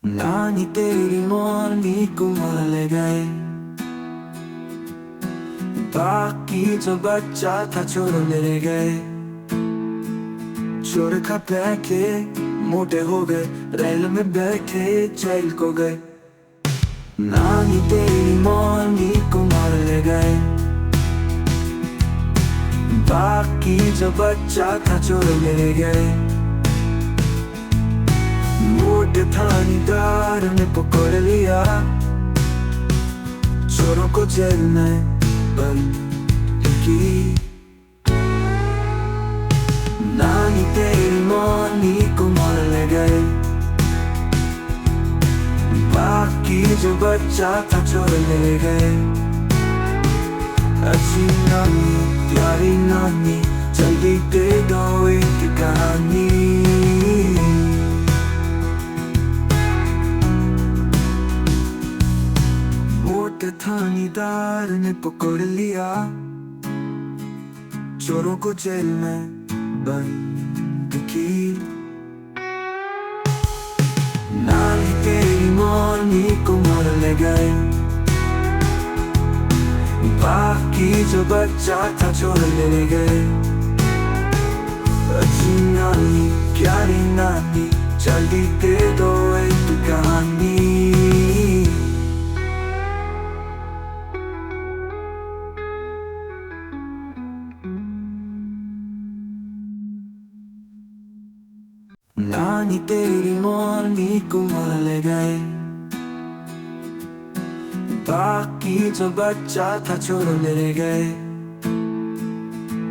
नानी तेरी मौनी को मार ले गए। बाकी जो बच्चा था चोर ले गए। चोर खा के मोटे हो गए, रेल में बैठे जेल को गए। नानी तेरी मौनी को मार ले गए। बाकी जो बच्चा था चोर ले गए। मोटे थानेदार ने पकड़ लिया, चोरों को जेल में बंद की। नानी तेरी मौनी को मार ले गए। बाकी जो बच्चा था चोर ले गए। अच्छी नानी प्यारी नानी, जल्दी दे दो एक कहानी। मोटे थानेदार ने पकड़ लिया, चोरों को जेल में बंद की। नानी तेरी मौनी को मार ले गए। बाकी जो बच्चा था चोर ले गए। अच्छी नानी प्यारी नानी, जल्दी दे दो एक कहानी। नानी तेरी मौनी को मार ले गए। बाकी जो बच्चा था चोर ले गए।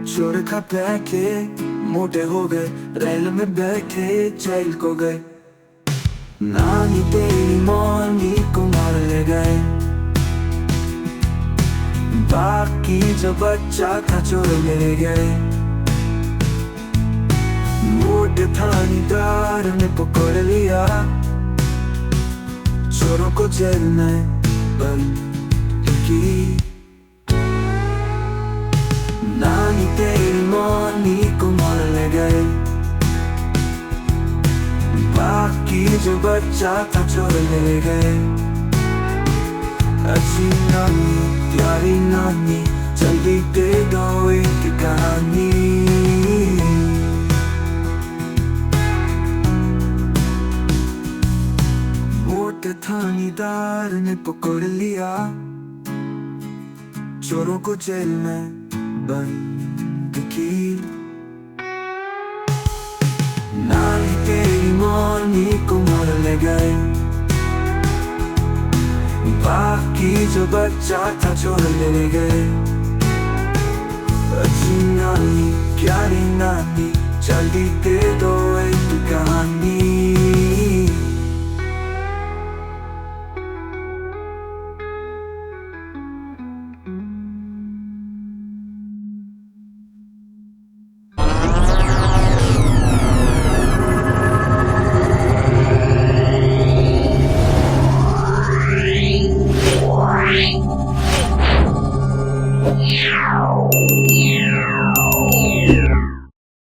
चोर खा के मोटे हो गए, रेल में बैठे जेल को गए। नानी तेरी मौनी को मार ले गए। बाकी जो बच्चा था चोर ले गए। मोटे थानेदार ने पकड़ लिया, चोरों को जेल में बंद की। नानी तेरी मौनी को मार ले गए। बाकी जो बच्चा था चोर ले गए। अच्छी नानी प्यारी नानी, जल्दी दे दो एक कहानी। मोटे थानेदार ने पकड़ लिया, चोरों को जेल में बंद की। नानी तेरी मौनी को मार ले गए। बाकी जो बच्चा था चोर ले गए। अच्छी नानी प्यारी नानी, जल्दी दे